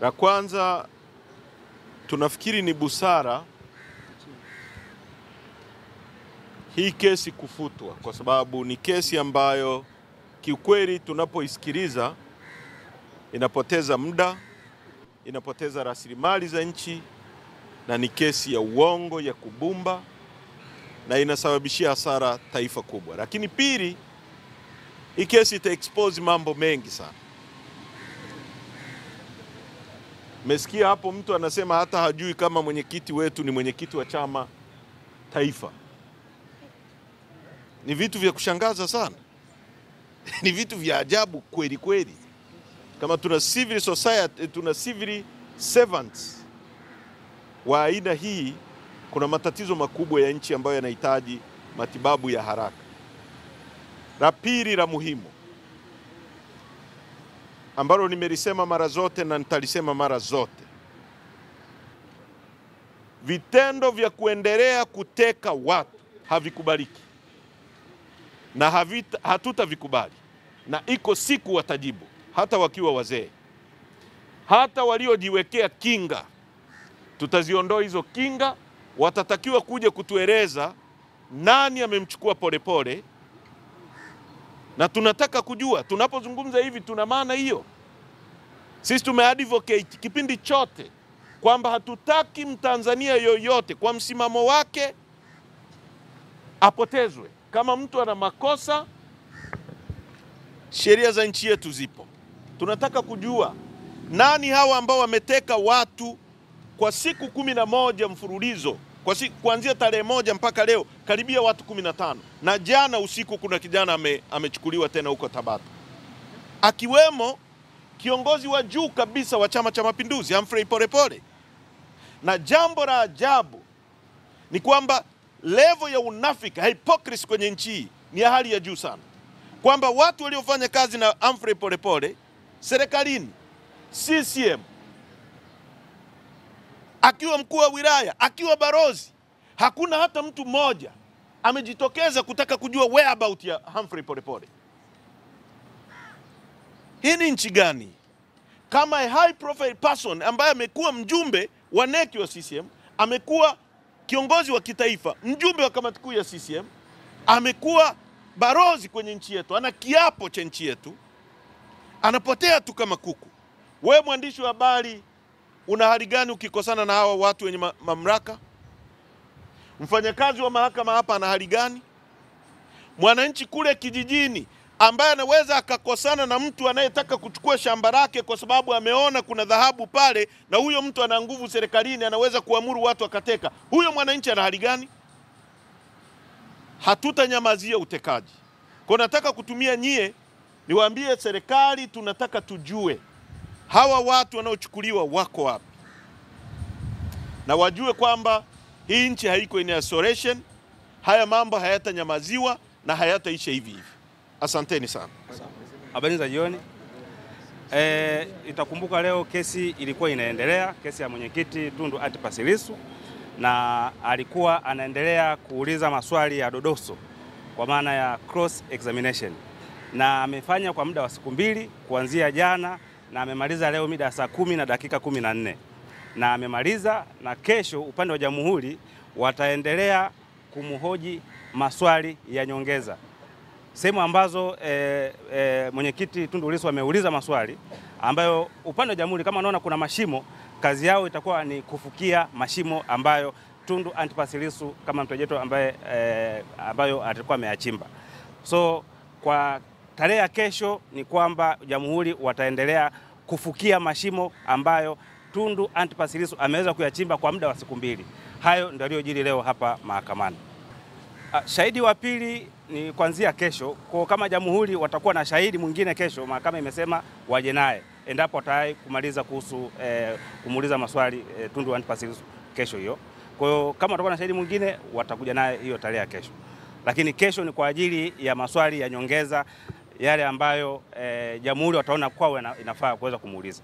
La kwanza, tunafikiri ni busara hii kesi kufutwa, kwa sababu ni kesi ambayo kiukweli tunapoisikiliza inapoteza muda, inapoteza rasilimali za nchi, na ni kesi ya uongo, ya kubumba, na inasababishia hasara taifa kubwa. Lakini pili, hii kesi ita-expose mambo mengi sana. Mesikia hapo mtu anasema hata hajui kama mwenyekiti wetu ni mwenyekiti wa chama taifa. Ni vitu vya kushangaza sana. Ni vitu vya ajabu kweli kweli. Kama tuna civil society, tuna civil servants wa aina hii, kuna matatizo makubwa ya nchi ambayo yanahitaji matibabu ya haraka. La pili la muhimu, ambalo nimelisema mara zote na nitalisema mara zote, vitendo vya kuendelea kuteka watu havikubaliki na hatutavikubali, na iko siku watajibu, hata wakiwa wazee. Hata waliojiwekea kinga, tutaziondoa hizo kinga. Watatakiwa kuja kutueleza nani amemchukua Polepole, na tunataka kujua. Tunapozungumza hivi tuna maana hiyo. Sisi tumeadvocate kipindi chote kwamba hatutaki Mtanzania yoyote kwa msimamo wake apotezwe. Kama mtu ana makosa, sheria za nchi yetu zipo. Tunataka kujua nani hawa ambao wameteka watu kwa siku 11 mfululizo, kuanzia tarehe 1 mpaka leo, karibia watu 15. Na jana usiku kuna kijana amechukuliwa tena huko Tabata, akiwemo kiongozi wa juu kabisa wa Chama cha Mapinduzi, Humphrey Polepole. Na jambo la ajabu ni kwamba level ya unafiki, hypocrisy kwenye nchi hii ni ya hali ya juu sana, kwamba watu waliofanya kazi na Humphrey Polepole serikalini, CCM, akiwa mkuu wa wilaya, akiwa barozi, hakuna hata mtu mmoja amejitokeza kutaka kujua whereabout ya Humphrey Polepole. Hii ni nchi gani? Kama a high profile person ambaye amekuwa mjumbe wa NEC wa CCM, amekuwa kiongozi wa kitaifa, mjumbe wa kamati kuu ya CCM, amekuwa barozi kwenye nchi yetu, ana kiapo cha nchi yetu, anapotea tu kama kuku. Wewe mwandishi wa habari, una hali gani ukikosana na hawa watu wenye mamlaka? Mfanyakazi wa mahakama hapa ana hali gani? Mwananchi kule kijijini ambaye anaweza akakosana na mtu anayetaka kuchukua shamba lake kwa sababu ameona kuna dhahabu pale, na huyo mtu ana nguvu serikalini, anaweza kuamuru watu akateka, huyo mwananchi ana hali gani? Hatutanyamazia utekaji. Kwa nataka kutumia nyie niwaambie serikali, tunataka tujue hawa watu wanaochukuliwa wako wapi, na wajue kwamba hii nchi haiko in isolation. Haya mambo hayatanyamaziwa na hayataisha hivi hivi. Asanteni sana. Habari za jioni. Itakumbuka leo kesi ilikuwa inaendelea, kesi ya mwenyekiti Tundu Antipas Lissu, na alikuwa anaendelea kuuliza maswali ya dodoso kwa maana ya cross examination, na amefanya kwa muda wa siku 2 kuanzia jana, na amemaliza leo mida saa 10:14, na amemaliza, na kesho upande wa jamhuri wataendelea kumhoji maswali ya nyongeza, sehemu ambazo mwenyekiti Tundu Lissu ameuliza maswali ambayo upande wa jamhuri kama anaona kuna mashimo, kazi yao itakuwa ni kufukia mashimo ambayo Tundu Antipas Lissu kama mtojeto ambayo atakuwa ameyachimba. So kwa tarehe ya kesho ni kwamba jamhuri wataendelea kufukia mashimo ambayo Tundu Antipas Lissu ameweza kuyachimba kwa muda wa siku 2. Hayo ndio yaliyojiri leo hapa mahakamani. Shahidi wa pili ni kuanzia kesho. Kwa kama jamhuri watakuwa na shahidi mwingine kesho, mahakama imesema waje naye endapo watai kumaliza kuhusu kumuuliza maswali Tundu Antipas Lissu kesho hiyo. Kwa hiyo kama watakuwa na shahidi mwingine watakuja naye hiyo tarehe ya kesho. Lakini kesho ni kwa ajili ya maswali ya nyongeza yale ambayo jamhuri wataona kwa inafaa kuweza kumuuliza.